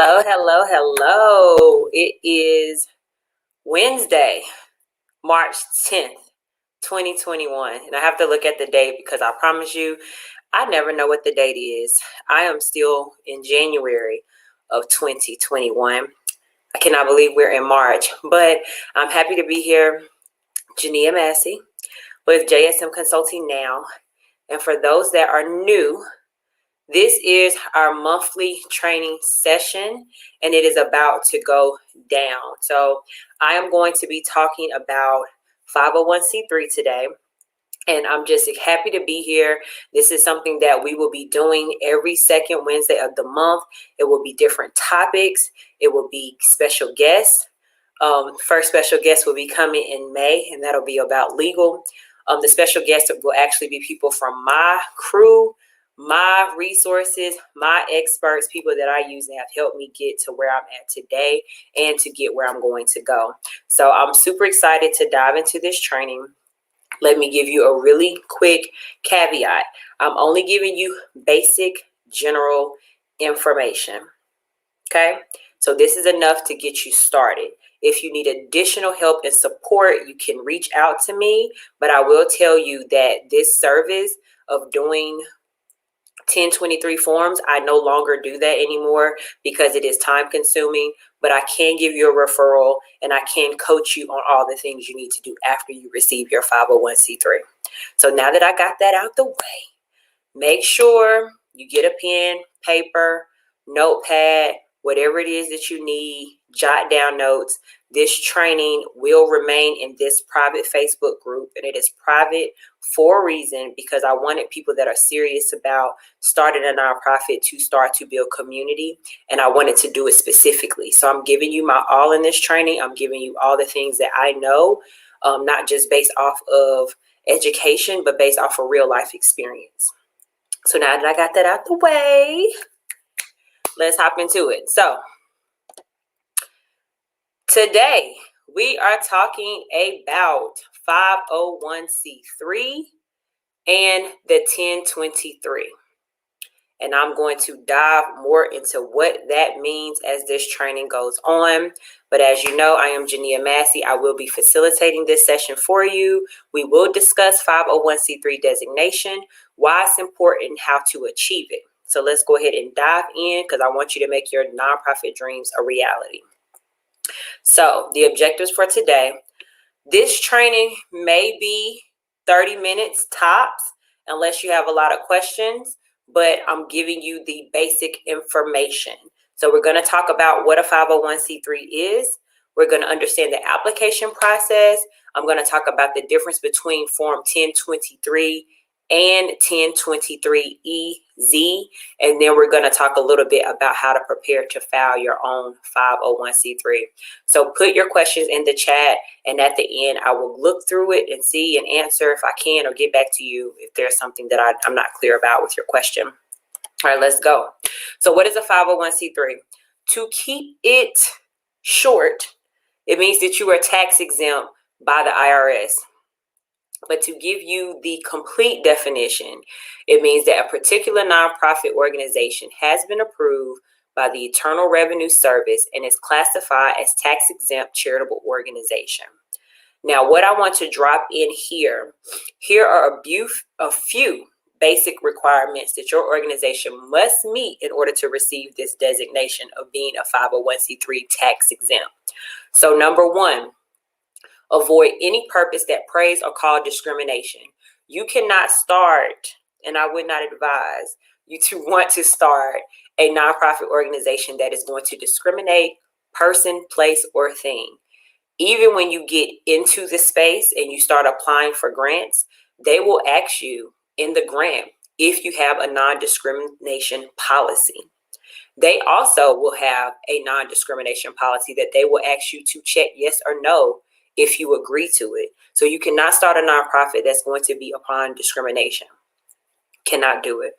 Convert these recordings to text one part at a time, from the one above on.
Hello, hello, hello. It is Wednesday, March 10th, 2021. And I have to look at the date because I promise you, I never know what the date is. I am still in January of 2021. I cannot believe we're in March, but I'm happy to be here. Jania Massey with JSM Consulting Now. And for those that are new, this is our monthly training session, and it is about to go down. So I am going to be talking about 501c3 today, and I'm just happy to be here. This is something that we will be doing every second Wednesday of the month. It will be different topics. It will be special guests. First special guest will be coming in May, and that'll be about legal. The special guests will actually be people from my crew, my resources, my experts, people that I use that have helped me get to where I'm at today and to get where I'm going to go. So I'm super excited to dive into this training. Let me give you a really quick caveat. I'm only giving you basic general information. Okay, so this is enough to get you started. If you need additional help and support, you can reach out to me, but I will tell you that this service of doing 1023 forms, I no longer do that anymore because it is time consuming, but I can give you a referral and I can coach you on all the things you need to do after you receive your 501c3. So now that I got that out the way, make sure you get a pen, paper, notepad, whatever it is that you need, jot down notes. This training will remain in this private Facebook group, and it is private for a reason because I wanted people that are serious about starting a nonprofit to start to build community, and I wanted to do it specifically. So I'm giving you my all in this training. I'm giving you all the things that I know, not just based off of education, but based off of real life experience. So now that I got that out the way, let's hop into it. So today we are talking about 501c3 and the 1023. And I'm going to dive more into what that means as this training goes on. But as you know, I am Jania Massey. I will be facilitating this session for you. We will discuss 501c3 designation, why it's important, how to achieve it. So let's go ahead and dive in because I want you to make your nonprofit dreams a reality. So the objectives for today, this training may be 30 minutes tops unless you have a lot of questions, but I'm giving you the basic information. So we're going to talk about what a 501c3 is. We're going to understand the application process. I'm going to talk about the difference between Form 1023 and 1023EZ. And then we're going to talk a little bit about how to prepare to file your own 501c3. So put your questions in the chat, and at the end, I will look through it and see and answer if I can, or get back to you if there's something that I'm not clear about with your question. All right, let's go. So what is a 501c3? To keep it short, it means that you are tax exempt by the IRS. But to give you the complete definition, it means that a particular nonprofit organization has been approved by the Internal Revenue Service and is classified as tax-exempt charitable organization. Now, what I want to drop in here are a few basic requirements that your organization must meet in order to receive this designation of being a 501c3 tax-exempt. So number one, avoid any purpose that prays or call discrimination. You cannot start, and I would not advise you to want to start a nonprofit organization that is going to discriminate person, place, or thing. Even when you get into the space and you start applying for grants, they will ask you in the grant if you have a non-discrimination policy. They also will have a non-discrimination policy that they will ask you to check yes or no if you agree to it. So you cannot start a nonprofit that's going to be upon discrimination. Cannot do it.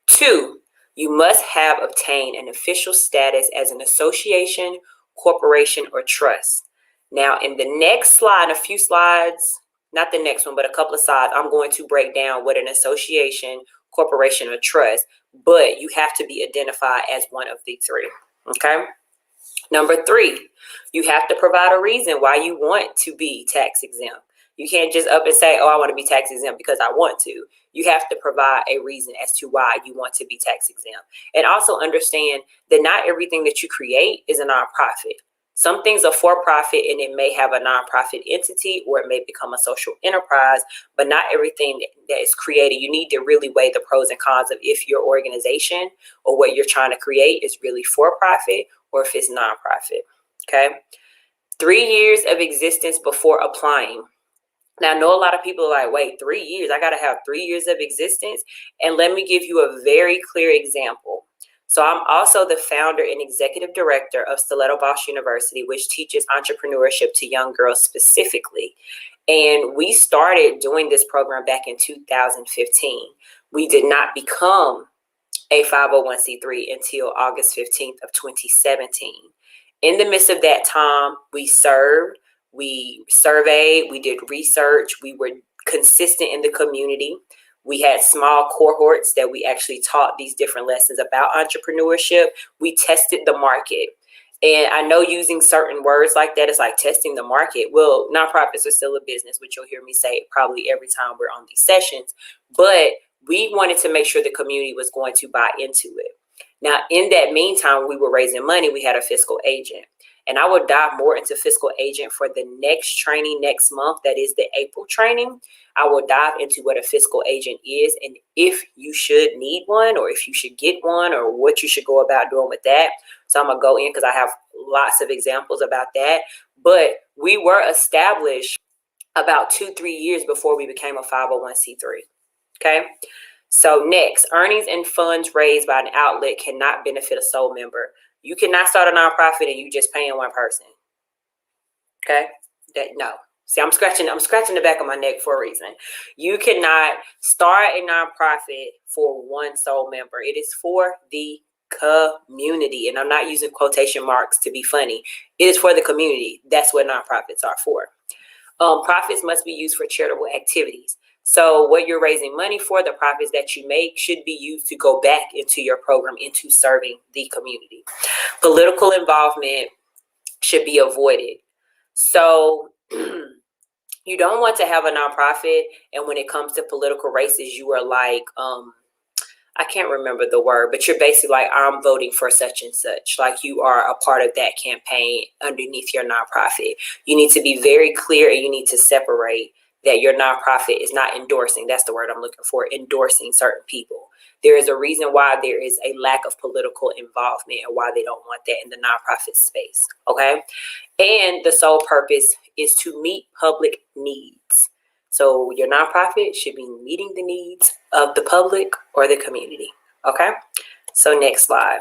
2, you must have obtained an official status as an association, corporation, or trust. Now, in the next slide, a few slides, not the next one, but a couple of slides, I'm going to break down what an association, corporation, or trust, but you have to be identified as one of the three. Okay. Number 3, you have to provide a reason why you want to be tax exempt. You can't just up and say, oh, I want to be tax exempt because I want to. You have to provide a reason as to why you want to be tax exempt. And also understand that not everything that you create is a nonprofit. Some things are for profit and it may have a nonprofit entity or it may become a social enterprise, but not everything that is created. You need to really weigh the pros and cons of if your organization or what you're trying to create is really for profit or if it's nonprofit. Okay. 3 years of existence before applying. Now, I know a lot of people are like, wait, 3 years? I got to have 3 years of existence? And let me give you a very clear example. So I'm also the founder and executive director of Stiletto Boss University, which teaches entrepreneurship to young girls specifically. And we started doing this program back in 2015. We did not become a 501c3 until August 15th of 2017. In the midst of that time, we served, we surveyed, we did research, we were consistent in the community. We had small cohorts that we actually taught these different lessons about entrepreneurship. We tested the market. And I know using certain words like that is like testing the market. Well, nonprofits are still a business, which you'll hear me say probably every time we're on these sessions. But we wanted to make sure the community was going to buy into it. Now, in that meantime, we were raising money. We had a fiscal agent. And I will dive more into fiscal agent for the next training next month. That is the April training. I will dive into what a fiscal agent is and if you should need one or if you should get one or what you should go about doing with that. So I'm going to go in because I have lots of examples about that. But we were established about 2-3 years before we became a 501c3. Okay. So next, earnings and funds raised by an outlet cannot benefit a sole member. You cannot start a nonprofit and you just paying one person. Okay. No. See, I'm scratching the back of my neck for a reason. You cannot start a nonprofit for one sole member. It is for the community. And I'm not using quotation marks to be funny. It is for the community. That's what nonprofits are for. Profits must be used for charitable activities. So what you're raising money for, the profits that you make should be used to go back into your program, into serving the community. Political involvement should be avoided. So you don't want to have a nonprofit, and when it comes to political races, you are like, I can't remember the word, but you're basically like, I'm voting for such and such. Like you are a part of that campaign underneath your nonprofit. You need to be very clear and you need to separate that your nonprofit is not endorsing. That's the word I'm looking for, endorsing certain people. There is a reason why there is a lack of political involvement and why they don't want that in the nonprofit space. Okay. And the sole purpose is to meet public needs. So your nonprofit should be meeting the needs of the public or the community. Okay. So next slide.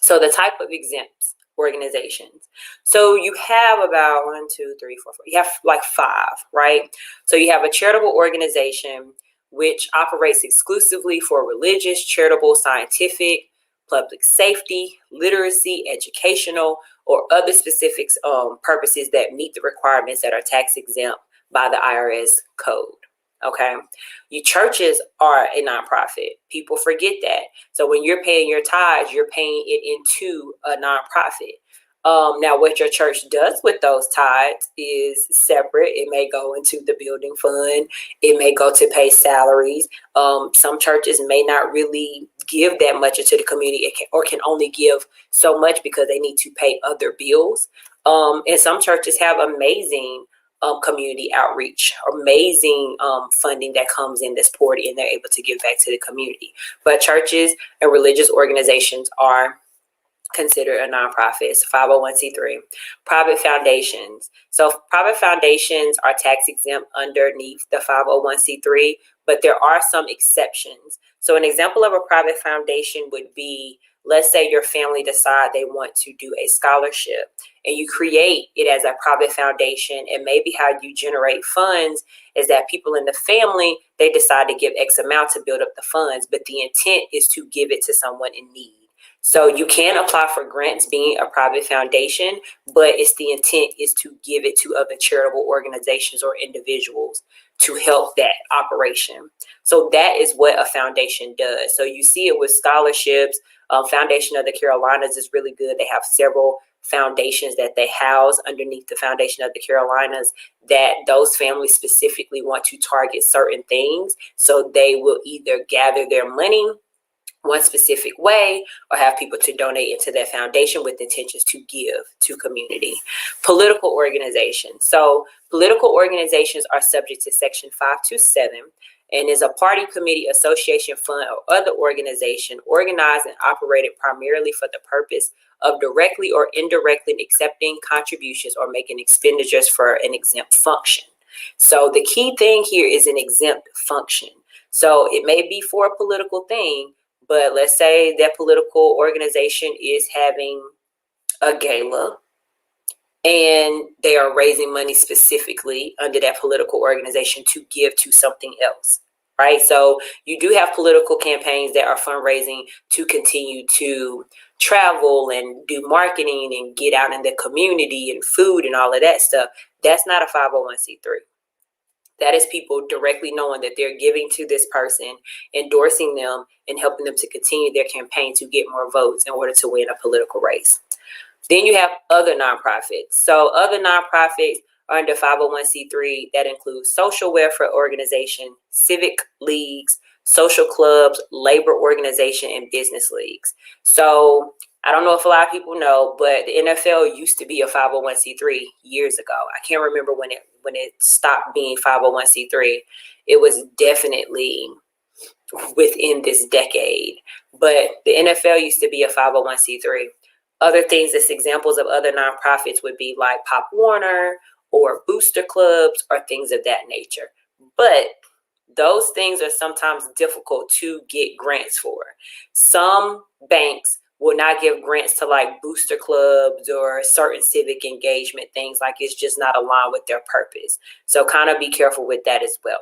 So the type of exempt organizations. So you have about 1, 2, 3, 4, 5. You have like 5, right? So you have a charitable organization which operates exclusively for religious, charitable, scientific, public safety, literacy, educational, or other specific purposes that meet the requirements that are tax exempt by the IRS code. Okay. Your churches are a nonprofit. People forget that. So when you're paying your tithes, you're paying it into a nonprofit. Now, what your church does with those tithes is separate. It may go into the building fund. It may go to pay salaries. Some churches may not really give that much into the community or can only give so much because they need to pay other bills. And some churches have amazing community outreach, amazing funding that comes in that's poured in. They're able to give back to the community. But churches and religious organizations are considered a nonprofit. It's 501c3. Private foundations. So private foundations are tax exempt underneath the 501c3, but there are some exceptions. So an example of a private foundation would be, let's say your family decide they want to do a scholarship and you create it as a private foundation, and maybe how you generate funds is that people in the family, they decide to give X amount to build up the funds, but the intent is to give it to someone in need. So you can apply for grants being a private foundation, but it's the intent is to give it to other charitable organizations or individuals to help that operation. So that is what a foundation does. So you see it with scholarships. Foundation of the Carolinas is really good. They have several foundations that they house underneath the Foundation of the Carolinas that those families specifically want to target certain things. So they will either gather their money one specific way or have people to donate into that foundation with intentions to give to community. Political organizations. So political organizations are subject to Section 527 and is a party, committee, association, fund, or other organization organized and operated primarily for the purpose of directly or indirectly accepting contributions or making expenditures for an exempt function. So the key thing here is an exempt function. So it may be for a political thing, but let's say that political organization is having a gala and they are raising money specifically under that political organization to give to something else, right? So you do have political campaigns that are fundraising to continue to travel and do marketing and get out in the community and food and all of that stuff. That's not a 501c3. That is people directly knowing that they're giving to this person, endorsing them, and helping them to continue their campaign to get more votes in order to win a political race. Then you have other nonprofits. So other nonprofits are under 501c3 that includes social welfare organization, civic leagues, social clubs, labor organization, and business leagues. So I don't know if a lot of people know, but the NFL used to be a 501c3 years ago. I can't remember when it stopped being 501c3. It was definitely within this decade, but the NFL used to be a 501c3. Other things as examples of other nonprofits would be like Pop Warner or booster clubs or things of that nature. But those things are sometimes difficult to get grants for. Some banks will not give grants to like booster clubs or certain civic engagement things, like it's just not aligned with their purpose. So kind of be careful with that as well.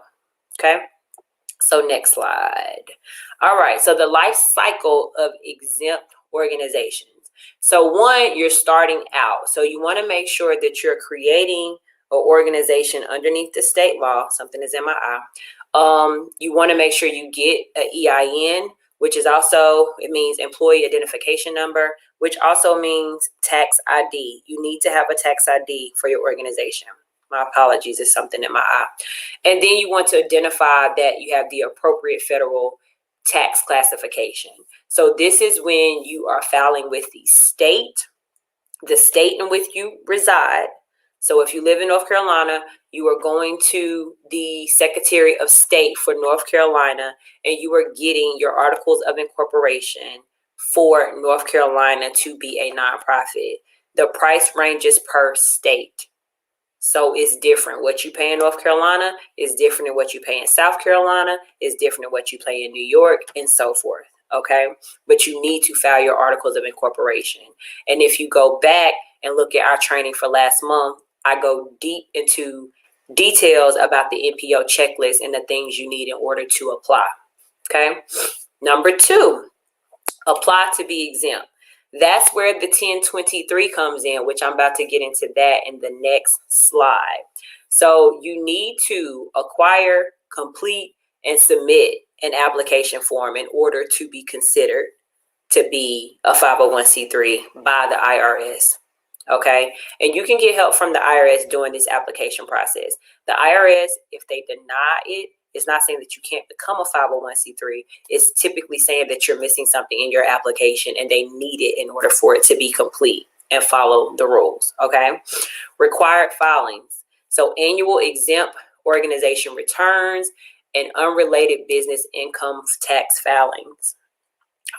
Okay. So next slide. All right. So the life cycle of exempt organizations. So one, you're starting out. So you want to make sure that you're creating an organization underneath the state law. Something is in my eye. You want to make sure you get an EIN, which is also, it means employee identification number, which also means tax ID. You need to have a tax ID for your organization. My apologies, it's something in my eye. And then you want to identify that you have the appropriate federal tax classification. So this is when you are filing with the state in which you reside. So if you live in North Carolina, you are going to the Secretary of State for North Carolina, and you are getting your articles of incorporation for North Carolina to be a nonprofit. The price ranges per state. So it's different. What you pay in North Carolina is different than what you pay in South Carolina, is different than what you pay in New York, and so forth. Okay. But you need to file your articles of incorporation. And if you go back and look at our training for last month, I go deep into details about the NPO checklist and the things you need in order to apply. Okay. Number 2, apply to be exempt. That's where the 1023 comes in, which I'm about to get into that in the next slide. So you need to acquire, complete, and submit an application form in order to be considered to be a 501c3 by the IRS. Okay, and you can get help from the IRS during this application process. The IRS, if they deny it, it's not saying that you can't become a 501c3. It's typically saying that you're missing something in your application and they need it in order for it to be complete and follow the rules. Okay, required filings. So annual exempt organization returns and unrelated business income tax filings.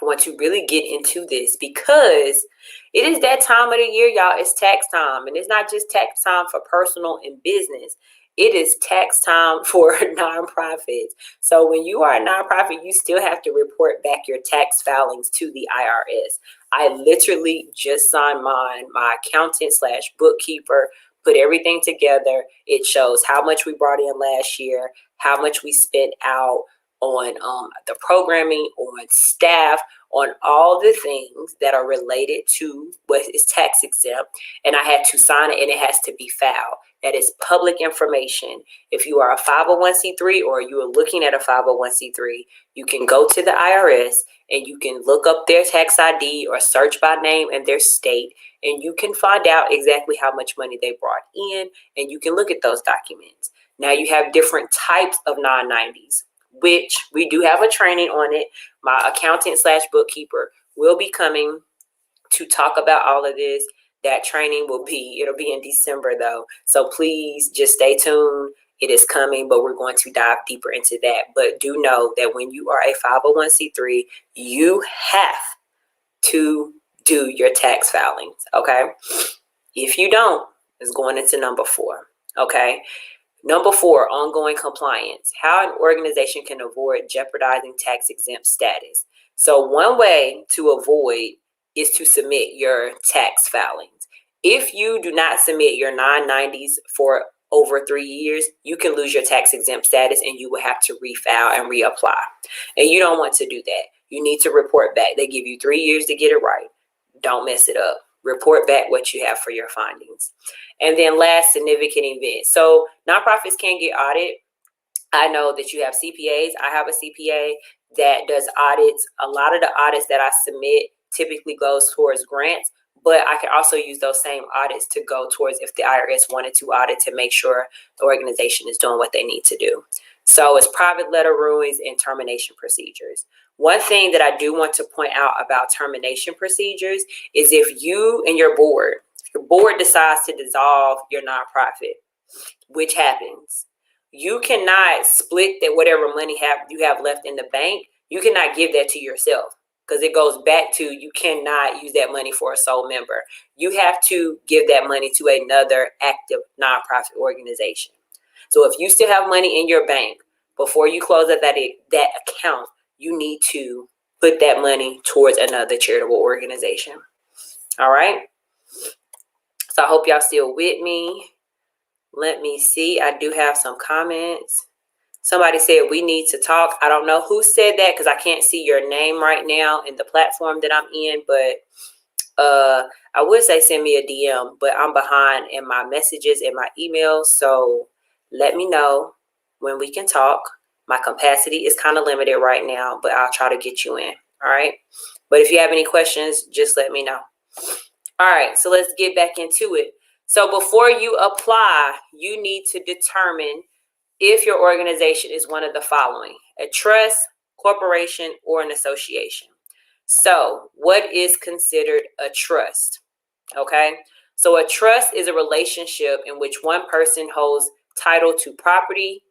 I want to really get into this because it is that time of the year, y'all. It's tax time, and it's not just tax time for personal and business. It is tax time for nonprofits. So when you are a nonprofit, you still have to report back your tax filings to the IRS. I literally just signed mine. My accountant / bookkeeper put everything together. It shows how much we brought in last year, how much we spent out, on the programming, on staff, on all the things that are related to what is tax exempt. And I had to sign it, and it has to be filed. That is public information. If you are a 501c3 or you are looking at a 501c3, you can go to the IRS and you can look up their tax ID or search by name and their state, and you can find out exactly how much money they brought in, and you can look at those documents. Now you have different types of 990s, which we do have a training on it. My accountant / bookkeeper will be coming to talk about all of this. That training it'll be in December though. So please just stay tuned. It is coming, but we're going to dive deeper into that. But do know that when you are a 501c3, you have to do your tax filings, okay? If you don't, it's going into number 4, okay? Number 4, ongoing compliance. How an organization can avoid jeopardizing tax exempt status. So one way to avoid is to submit your tax filings. If you do not submit your 990s for over 3 years, you can lose your tax exempt status and you will have to refile and reapply. And you don't want to do that. You need to report back. They give you 3 years to get it right. Don't mess it up. Report back what you have for your findings. And then last, significant events. So nonprofits can get audited. I know that you have CPAs. I have a CPA that does audits. A lot of the audits that I submit typically goes towards grants, but I can also use those same audits to go towards if the IRS wanted to audit to make sure the organization is doing what they need to do. So it's private letter rulings and termination procedures. One thing that I do want to point out about termination procedures is if you and your board decides to dissolve your nonprofit, which happens, you cannot split that whatever money you have left in the bank. You cannot give that to yourself because it goes back to you cannot use that money for a sole member. You have to give that money to another active nonprofit organization. So if you still have money in your bank, before you close out that account, you need to put that money towards another charitable organization. All right. So I hope y'all still with me. Let me see. I do have some comments. Somebody said we need to talk. I don't know who said that because I can't see your name right now in the platform that I'm in, but I would say send me a DM, but I'm behind in my messages and my emails. So let me know when we can talk. My capacity is kind of limited right now, but I'll try to get you in. All right. But if you have any questions, just let me know. All right. So let's get back into it. So before you apply, you need to determine if your organization is one of the following: a trust, corporation, or an association. So what is considered a trust? Okay. So a trust is a relationship in which one person holds title to property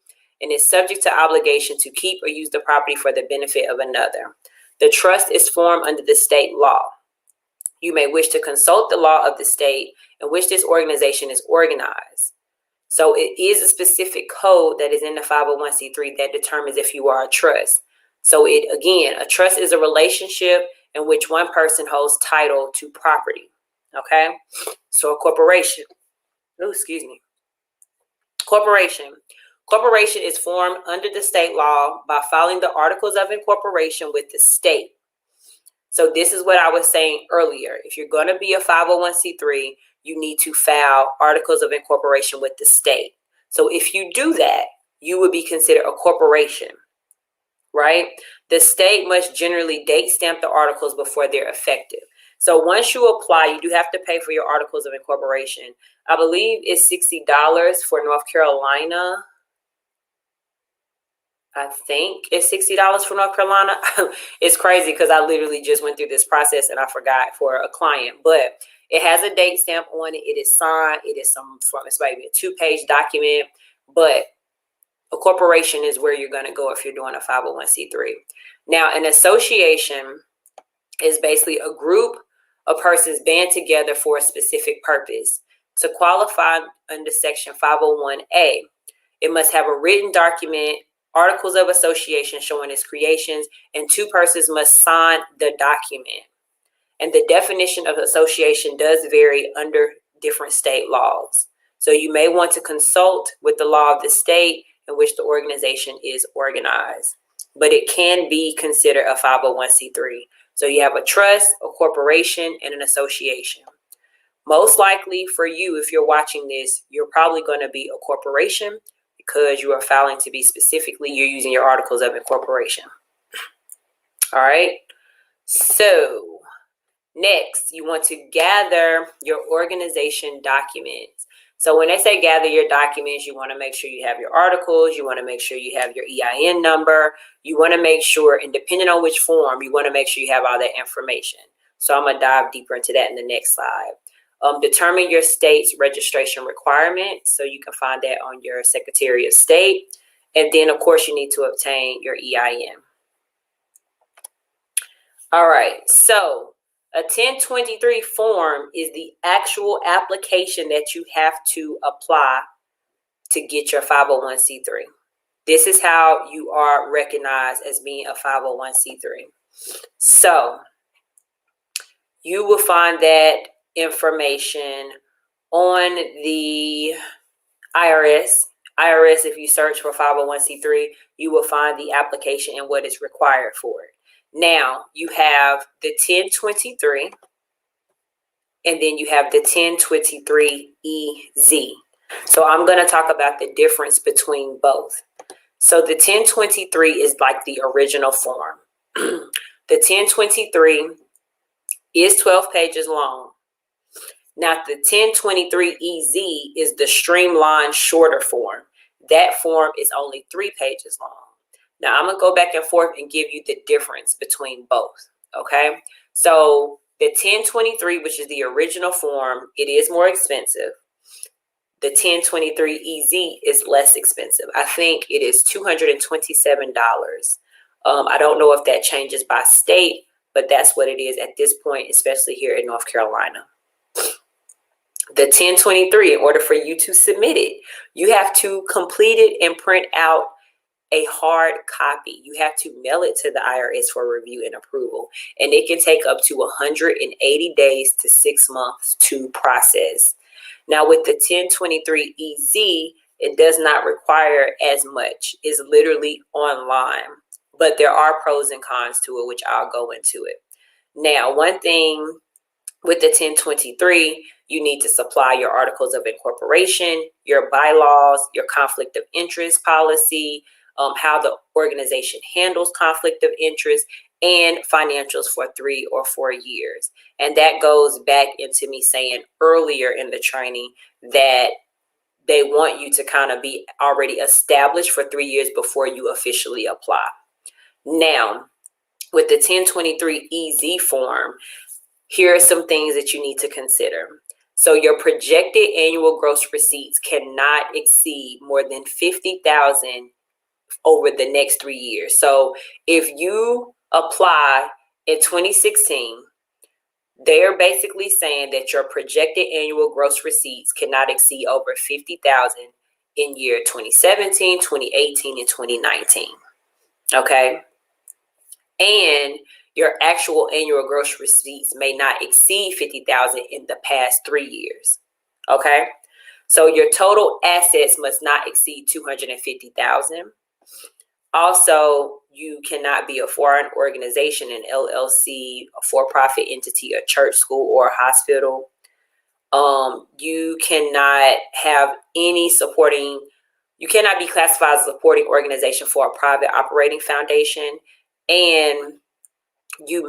and is subject to obligation to keep or use the property for the benefit of another. The trust is formed under the state law. You may wish to consult the law of the state in which this organization is organized. So it is a specific code that is in the 501c3 that determines if you are a trust. So a trust is a relationship in which one person holds title to property. Okay. So a corporation. Corporation is formed under the state law by filing the articles of incorporation with the state. So this is what I was saying earlier. If you're going to be a 501c3, you need to file articles of incorporation with the state. So if you do that, you would be considered a corporation, right? The state must generally date stamp the articles before they're effective. So once you apply, you do have to pay for your articles of incorporation. I believe it's $60 for North Carolina. I think it's $60 for North Carolina. It's crazy because I literally just went through this process and I forgot for a client, but it has a date stamp on it. It is signed. It's maybe a 2-page document, but a corporation is where you're going to go if you're doing a 501c3. Now, an association is basically a group of persons band together for a specific purpose. To qualify under Section 501A, it must have a written document, articles of association showing its creations, and 2 persons must sign the document. And the definition of association does vary under different state laws. So you may want to consult with the law of the state in which the organization is organized. but it can be considered a 501c3. So you have a trust, a corporation, and an association. Most likely for you, if you're watching this, you're probably going to be a corporation because you are filing to be specifically, you're using your articles of incorporation. All right. So next, you want to gather your organization documents. So when they say gather your documents, you want to make sure you have your articles, you want to make sure you have your EIN number, you want to make sure, and depending on which form, you want to make sure you have all that information. So I'm going to dive deeper into that in the next slide. Determine your state's registration requirements. So you can find that on your Secretary of State. And then, of course, you need to obtain your EIN. All right, so a 1023 form is the actual application that you have to apply to get your 501c3. This is how you are recognized as being a 501c3. So you will find that information on the IRS. If you search for 501c3, you will find the application and what is required for it. Now, you have the 1023, and then you have the 1023EZ. So I'm going to talk about the difference between both. So the 1023 is like the original form. The 1023 is 12 pages long. Now, the 1023EZ is the streamlined, shorter form. That form is only 3 pages long. Now, I'm going to go back and forth and give you the difference between both, okay? So the 1023, which is the original form, it is more expensive. The 1023EZ is less expensive. I think it is $227. I don't know if that changes by state, but that's what it is at this point, especially here in North Carolina. The 1023, in order for you to submit it, you have to complete it and print out a hard copy. You have to mail it to the IRS for review and approval. And it can take up to 180 days to 6 months to process. Now with the 1023EZ, it does not require as much. It's literally online. But there are pros and cons to it, which I'll go into it. Now, one thing with the 1023, you need to supply your articles of incorporation, your bylaws, your conflict of interest policy, how the organization handles conflict of interest, and financials for 3 or 4 years. And that goes back into me saying earlier in the training that they want you to kind of be already established for 3 years before you officially apply. Now, with the 1023EZ form, here are some things that you need to consider. So your projected annual gross receipts cannot exceed more than $50,000 over the next 3 years. So if you apply in 2016, they're basically saying that your projected annual gross receipts cannot exceed over $50,000 in year 2017, 2018, and 2019. Okay? And your actual annual gross receipts may not exceed $50,000 in the past 3 years. Okay? So your total assets must not exceed $250,000. Also, you cannot be a foreign organization, an LLC, a for-profit entity, a church, school, or a hospital. You cannot have any supporting, you cannot be classified as a supporting organization for a private operating foundation, and you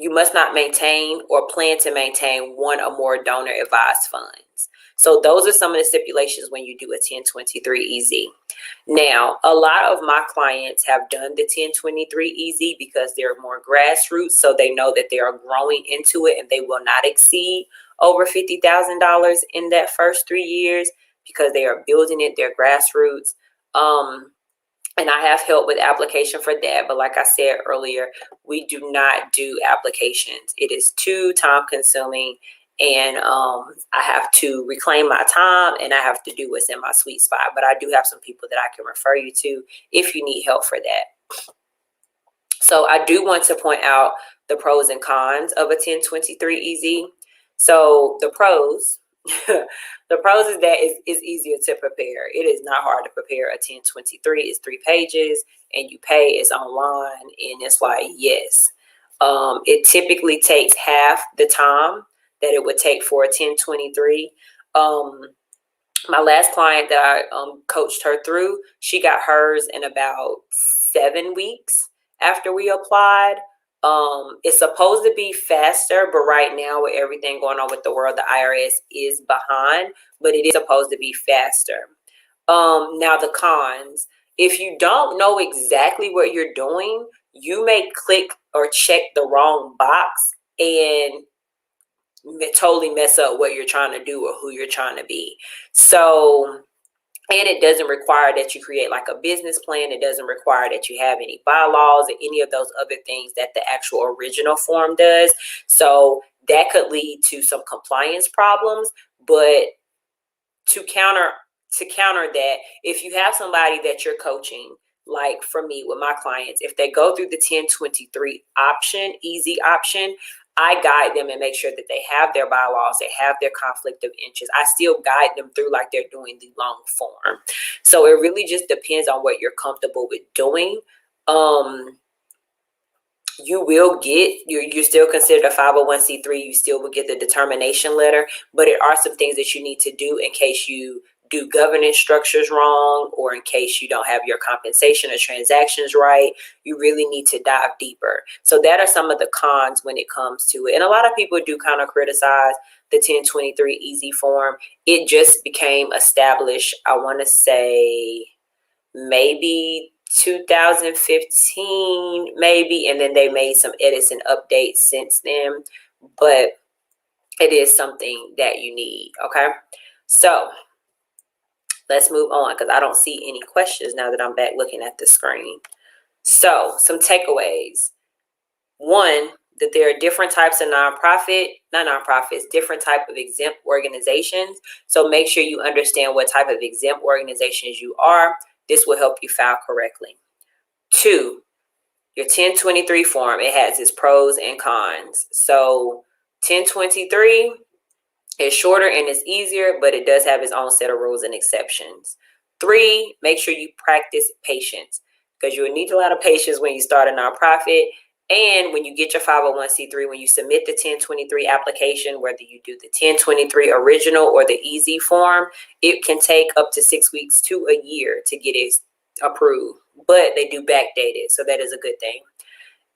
must not maintain or plan to maintain one or more donor advised funds. So those are some of the stipulations when you do a 1023EZ. Now, a lot of my clients have done the 1023EZ because they're more grassroots, so they know that they are growing into it and they will not exceed over $50,000 in that first 3 years because they are building it, they're grassroots. And I have help with application for that. But like I said earlier, we do not do applications. It is too time consuming, and I have to reclaim my time, and I have to do what's in my sweet spot. But I do have some people that I can refer you to if you need help for that. So I do want to point out the pros and cons of a 1023EZ. So the pros, The pros is that it's easier to prepare. It is not hard to prepare. A 1023 is 3 pages, and you pay. It's online, and it's like, yes. It typically takes half the time that it would take for a 1023. My last client that I coached her through, she got hers in about 7 weeks after we applied. It's supposed to be faster, but right now with everything going on with the world, the IRS is behind, but it is supposed to be faster. Now the cons, if you don't know exactly what you're doing, you may click or check the wrong box and totally mess up what you're trying to do or who you're trying to be. So, and it doesn't require that you create like a business plan. It doesn't require that you have any bylaws or any of those other things that the actual original form does. So that could lead to some compliance problems. But to counter that, if you have somebody that you're coaching, like for me with my clients, if they go through the 1023 option, easy option, I guide them and make sure that they have their bylaws, they have their conflict of interest. I still guide them through like they're doing the long form. So it really just depends on what you're comfortable with doing. You will get, you're still considered a 501c3. You still will get the determination letter, but there are some things that you need to do in case you do governance structures wrong, or in case you don't have your compensation or transactions right. You really need to dive deeper. So that are some of the cons when it comes to it. And a lot of people do kind of criticize the 1023 easy form. It just became established, I want to say maybe 2015 maybe, and then they made some edits and updates since then, but it is something that you need. Okay, so let's move on because I don't see any questions now that I'm back looking at the screen. So some takeaways. One, that there are different types of different type of exempt organizations. So make sure you understand what type of exempt organizations you are. This will help you file correctly. 2, your 1023 form, it has its pros and cons. So 1023 is shorter and it's easier, but it does have its own set of rules and exceptions. 3, make sure you practice patience, because you will need a lot of patience when you start a nonprofit. And when you get your 501c3, when you submit the 1023 application, whether you do the 1023 original or the easy form, it can take up to 6 weeks to a year to get it approved, but they do backdate it, so that is a good thing.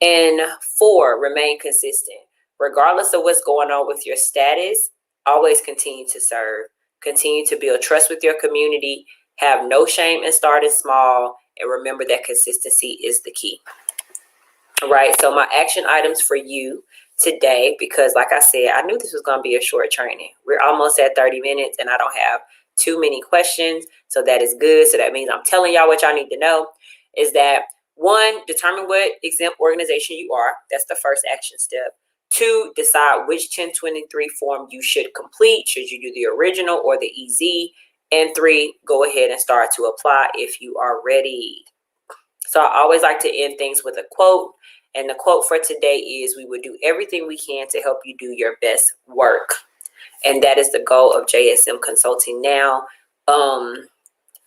And 4, remain consistent. Regardless of what's going on with your status, always continue to serve. Continue to build trust with your community. Have no shame in starting small, and remember that consistency is the key. All right, so my action items for you today, because like I said, I knew this was going to be a short training. We're almost at 30 minutes and I don't have too many questions, so that is good. So that means I'm telling y'all what y'all need to know is that 1, determine what exempt organization you are. That's the first action step. 2, decide which 1023 form you should complete. Should you do the original or the EZ? And 3, go ahead and start to apply if you are ready. So I always like to end things with a quote. And the quote for today is, we will do everything we can to help you do your best work. And that is the goal of JSM Consulting now.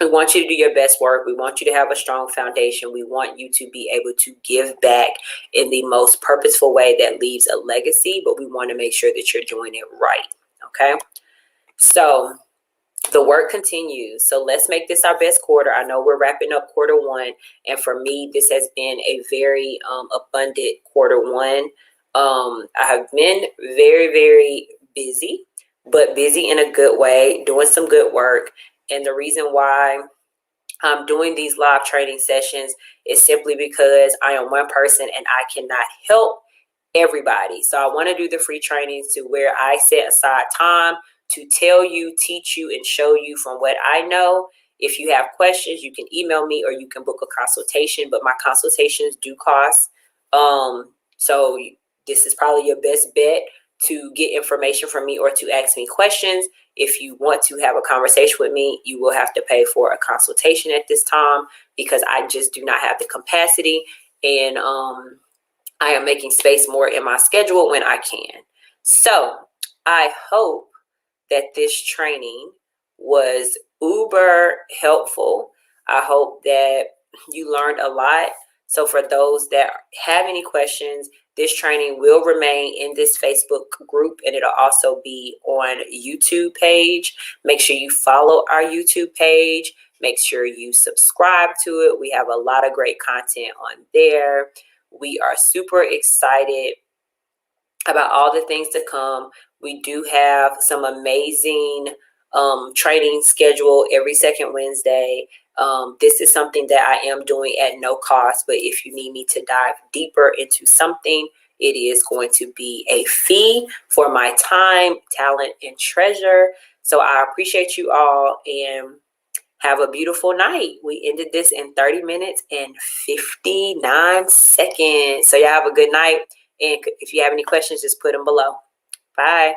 We want you to do your best work. We want you to have a strong foundation. We want you to be able to give back in the most purposeful way that leaves a legacy, but we want to make sure that you're doing it right. Okay? So the work continues. So let's make this our best quarter. I know we're wrapping up quarter 1, and for me, this has been a very abundant quarter 1. I have been very, very busy, but busy in a good way, doing some good work. And the reason why I'm doing these live training sessions is simply because I am one person and I cannot help everybody. So I want to do the free trainings to where I set aside time to tell you, teach you, and show you from what I know. If you have questions, you can email me or you can book a consultation, but my consultations do cost. So this is probably your best bet to get information from me or to ask me questions. If you want to have a conversation with me, you will have to pay for a consultation at this time, because I just do not have the capacity, and I am making space more in my schedule when I can. So I hope that this training was uber helpful. I hope that you learned a lot. So for those that have any questions, this training will remain in this Facebook group, and it'll also be on YouTube page. Make sure you follow our YouTube page. Make sure you subscribe to it. We have a lot of great content on there. We are super excited about all the things to come. We do have some amazing training scheduled every second Wednesday. This is something that I am doing at no cost, but if you need me to dive deeper into something, it is going to be a fee for my time, talent, and treasure. So I appreciate you all, and have a beautiful night. We ended this in 30 minutes and 59 seconds. So y'all have a good night. And if you have any questions, just put them below. Bye.